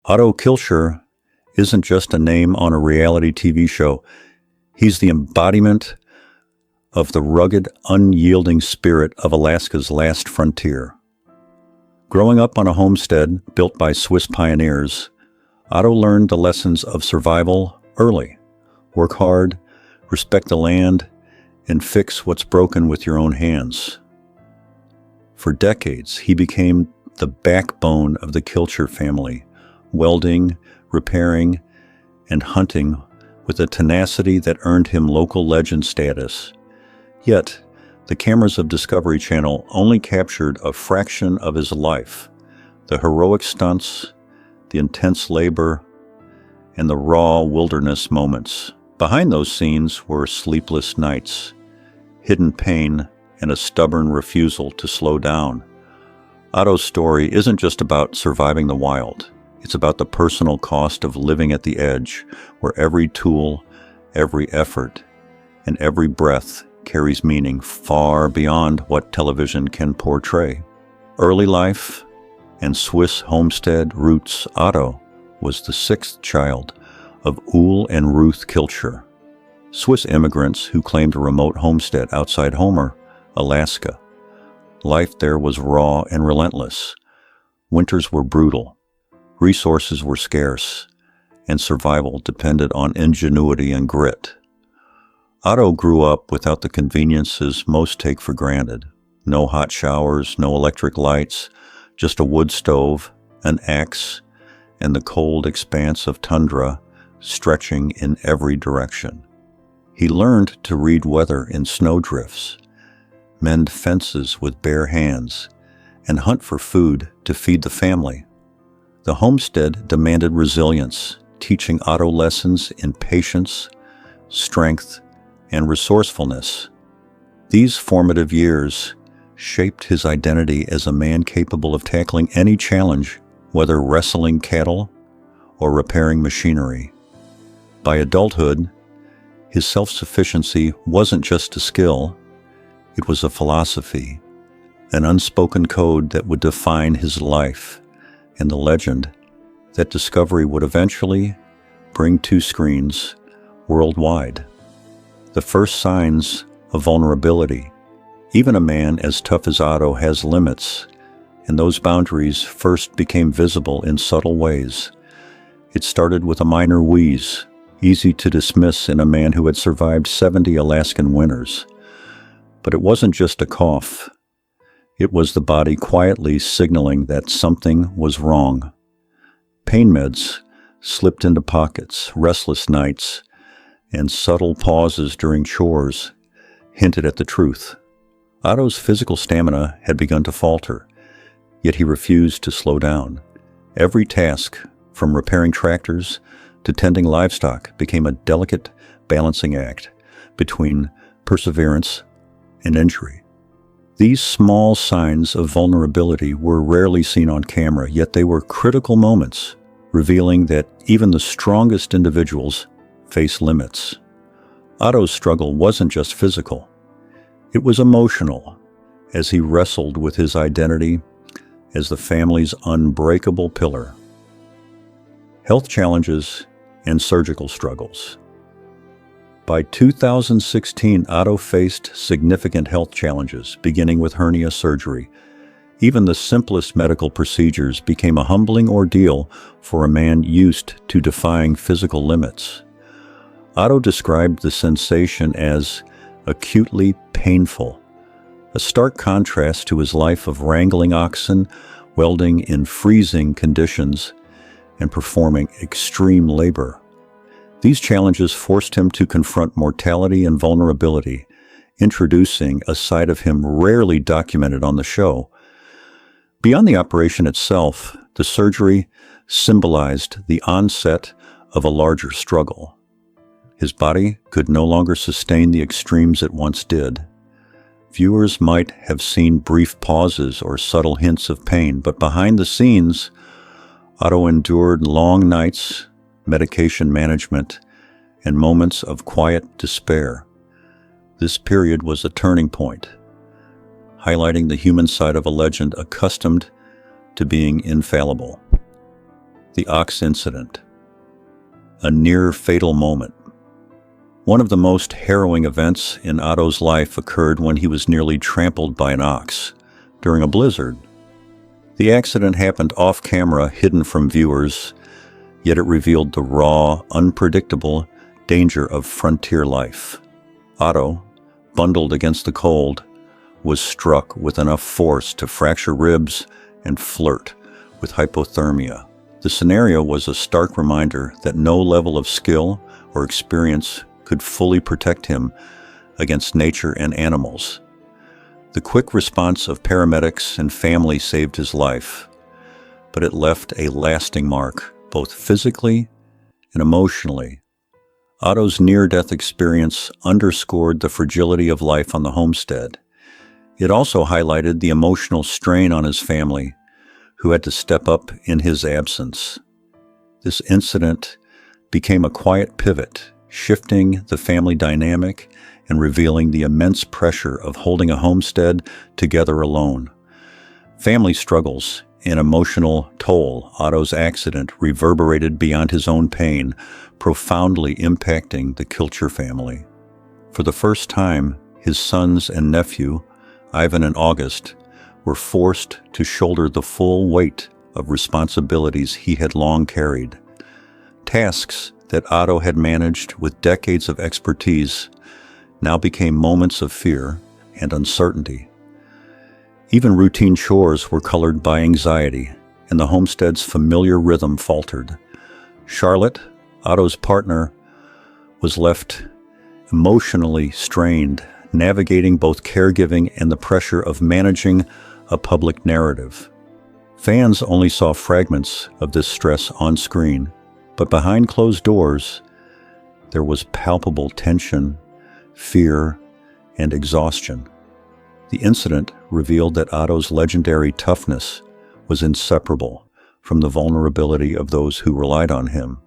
Otto Kilcher isn't just a name on a reality TV show. He's the embodiment of the rugged, unyielding spirit of Alaska's last frontier. Growing up on a homestead built by Swiss pioneers, Otto learned the lessons of survival early. Work hard, respect the land, and fix what's broken with your own hands. For decades, he became the backbone of the Kilcher family, welding, repairing, and hunting with a tenacity that earned him local legend status. Yet, the cameras of Discovery Channel only captured a fraction of his life. The heroic stunts, the intense labor, and the raw wilderness moments. Behind those scenes were sleepless nights, hidden pain, and a stubborn refusal to slow down. Otto's story isn't just about surviving the wild. It's about the personal cost of living at the edge, where every tool, every effort, and every breath carries meaning far beyond what television can portray. Early life and Swiss homestead roots. Otto was the sixth child of Ule and Ruth Kilcher, Swiss immigrants who claimed a remote homestead outside Homer, Alaska. Life there was raw and relentless. Winters were brutal. Resources were scarce, and survival depended on ingenuity and grit. Otto grew up without the conveniences most take for granted. No hot showers, no electric lights, just a wood stove, an axe, and the cold expanse of tundra stretching in every direction. He learned to read weather in snowdrifts, mend fences with bare hands, and hunt for food to feed the family. The homestead demanded resilience, teaching Otto lessons in patience, strength, and resourcefulness. These formative years shaped his identity as a man capable of tackling any challenge, whether wrestling cattle or repairing machinery. By adulthood, his self-sufficiency wasn't just a skill, it was a philosophy, an unspoken code that would define his life, and the legend that Discovery would eventually bring to screens worldwide. The first signs of vulnerability. Even a man as tough as Otto has limits, and those boundaries first became visible in subtle ways. It started with a minor wheeze, easy to dismiss in a man who had survived 70 Alaskan winters. But it wasn't just a cough. It was the body quietly signaling that something was wrong. Pain meds slipped into pockets, restless nights, and subtle pauses during chores hinted at the truth. Otto's physical stamina had begun to falter, yet he refused to slow down. Every task, from repairing tractors to tending livestock, became a delicate balancing act between perseverance and injury. These small signs of vulnerability were rarely seen on camera, yet they were critical moments, revealing that even the strongest individuals face limits. Otto's struggle wasn't just physical. It was emotional, as he wrestled with his identity as the family's unbreakable pillar. Health challenges and surgical struggles. By 2016, Otto faced significant health challenges, beginning with hernia surgery. Even the simplest medical procedures became a humbling ordeal for a man used to defying physical limits. Otto described the sensation as acutely painful, a stark contrast to his life of wrangling oxen, welding in freezing conditions, and performing extreme labor. These challenges forced him to confront mortality and vulnerability, introducing a side of him rarely documented on the show. Beyond the operation itself, the surgery symbolized the onset of a larger struggle. His body could no longer sustain the extremes it once did. Viewers might have seen brief pauses or subtle hints of pain, but behind the scenes, Otto endured long nights, medication management, and moments of quiet despair. This period was a turning point, highlighting the human side of a legend accustomed to being infallible. The ox incident, a near-fatal moment. One of the most harrowing events in Otto's life occurred when he was nearly trampled by an ox during a blizzard. The accident happened off-camera, hidden from viewers, yet it revealed the raw, unpredictable danger of frontier life. Otto, bundled against the cold, was struck with enough force to fracture ribs and flirt with hypothermia. The scenario was a stark reminder that no level of skill or experience could fully protect him against nature and animals. The quick response of paramedics and family saved his life, but it left a lasting mark, both physically and emotionally. Otto's near-death experience underscored the fragility of life on the homestead. It also highlighted the emotional strain on his family, who had to step up in his absence. This incident became a quiet pivot, shifting the family dynamic and revealing the immense pressure of holding a homestead together alone. Family struggles and emotional toll. Otto's accident reverberated beyond his own pain, profoundly impacting the Kilcher family. For the first time, his sons and nephew, Ivan and August, were forced to shoulder the full weight of responsibilities he had long carried. Tasks that Otto had managed with decades of expertise now became moments of fear and uncertainty. Even routine chores were colored by anxiety, and the homestead's familiar rhythm faltered. Charlotte, Otto's partner, was left emotionally strained, navigating both caregiving and the pressure of managing a public narrative. Fans only saw fragments of this stress on screen, but behind closed doors, there was palpable tension, fear, and exhaustion. The incident revealed that Otto's legendary toughness was inseparable from the vulnerability of those who relied on him.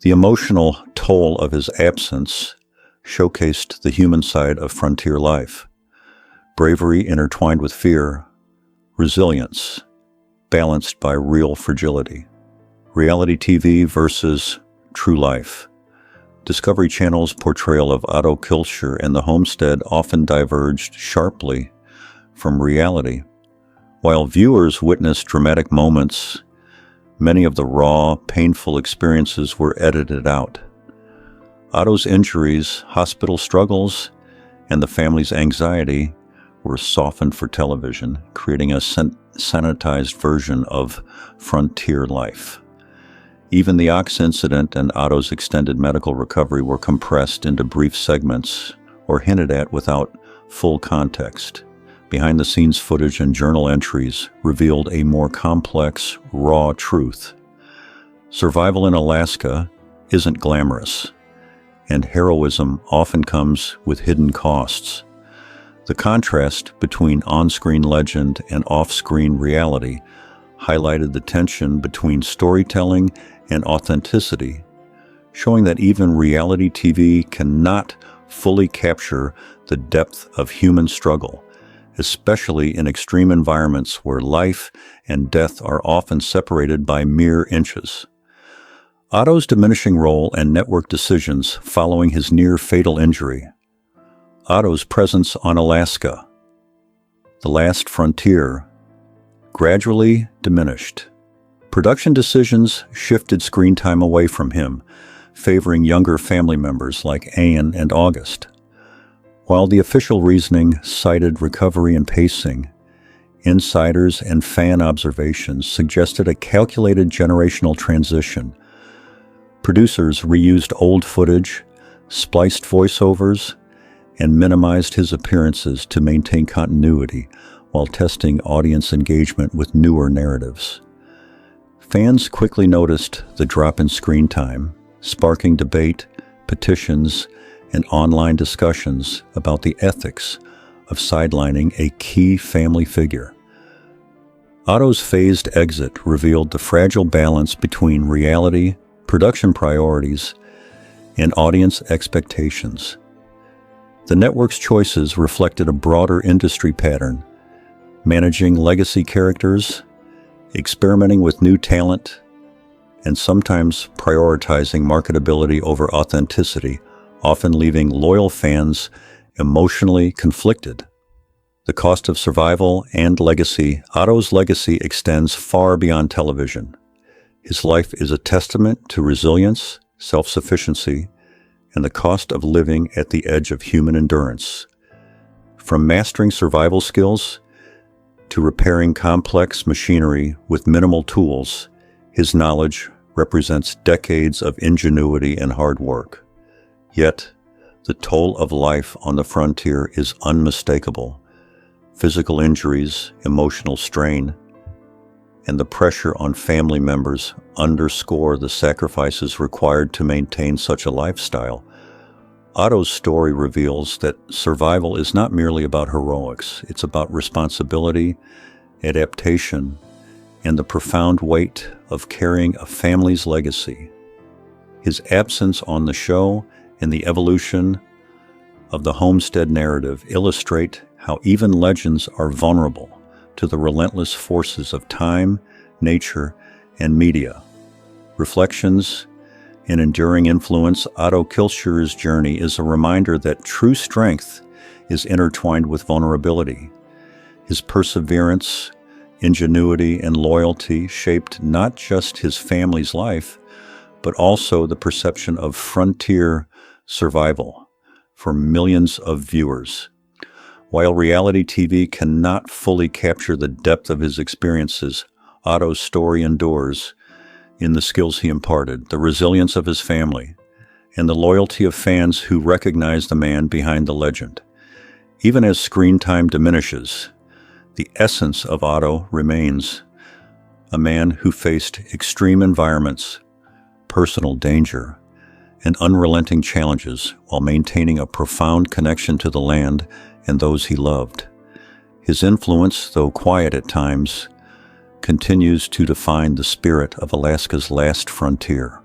The emotional toll of his absence showcased the human side of frontier life. Bravery intertwined with fear, resilience balanced by real fragility. Reality TV versus true life. Discovery Channel's portrayal of Otto Kilcher and the homestead often diverged sharply from reality. While viewers witnessed dramatic moments, many of the raw, painful experiences were edited out. Otto's injuries, hospital struggles, and the family's anxiety were softened for television, creating a sanitized version of frontier life. Even the ox incident and Otto's extended medical recovery were compressed into brief segments or hinted at without full context. Behind-the-scenes footage and journal entries revealed a more complex, raw truth. Survival in Alaska isn't glamorous, and heroism often comes with hidden costs. The contrast between on-screen legend and off-screen reality highlighted the tension between storytelling and authenticity, showing that even reality TV cannot fully capture the depth of human struggle, especially in extreme environments where life and death are often separated by mere inches. Otto's diminishing role and network decisions following his near-fatal injury. Otto's presence on Alaska, the last frontier, gradually diminished. Production decisions shifted screen time away from him, favoring younger family members like Anne and August. While the official reasoning cited recovery and pacing, insiders and fan observations suggested a calculated generational transition. Producers reused old footage, spliced voiceovers, and minimized his appearances to maintain continuity while testing audience engagement with newer narratives. Fans quickly noticed the drop in screen time, sparking debate, petitions, and online discussions about the ethics of sidelining a key family figure. Otto's phased exit revealed the fragile balance between reality, production priorities, and audience expectations. The network's choices reflected a broader industry pattern, managing legacy characters, experimenting with new talent, and sometimes prioritizing marketability over authenticity, often leaving loyal fans emotionally conflicted. The cost of survival and legacy. Otto's legacy extends far beyond television. His life is a testament to resilience, self-sufficiency, and the cost of living at the edge of human endurance. From mastering survival skills to repairing complex machinery with minimal tools, his knowledge represents decades of ingenuity and hard work. Yet, the toll of life on the frontier is unmistakable. Physical injuries, emotional strain, and the pressure on family members underscore the sacrifices required to maintain such a lifestyle. Otto's story reveals that survival is not merely about heroics. It's about responsibility, adaptation, and the profound weight of carrying a family's legacy. His absence on the show and the evolution of the homestead narrative illustrate how even legends are vulnerable to the relentless forces of time, nature, and media. Reflections and enduring influence. Otto Kilcher's journey is a reminder that true strength is intertwined with vulnerability. His perseverance, ingenuity, and loyalty shaped not just his family's life, but also the perception of frontier survival for millions of viewers. While reality TV cannot fully capture the depth of his experiences, Otto's story endures in the skills he imparted, the resilience of his family, and the loyalty of fans who recognize the man behind the legend. Even as screen time diminishes, the essence of Otto remains a man who faced extreme environments, personal danger, and unrelenting challenges while maintaining a profound connection to the land and those he loved. His influence, though quiet at times, continues to define the spirit of Alaska's last frontier.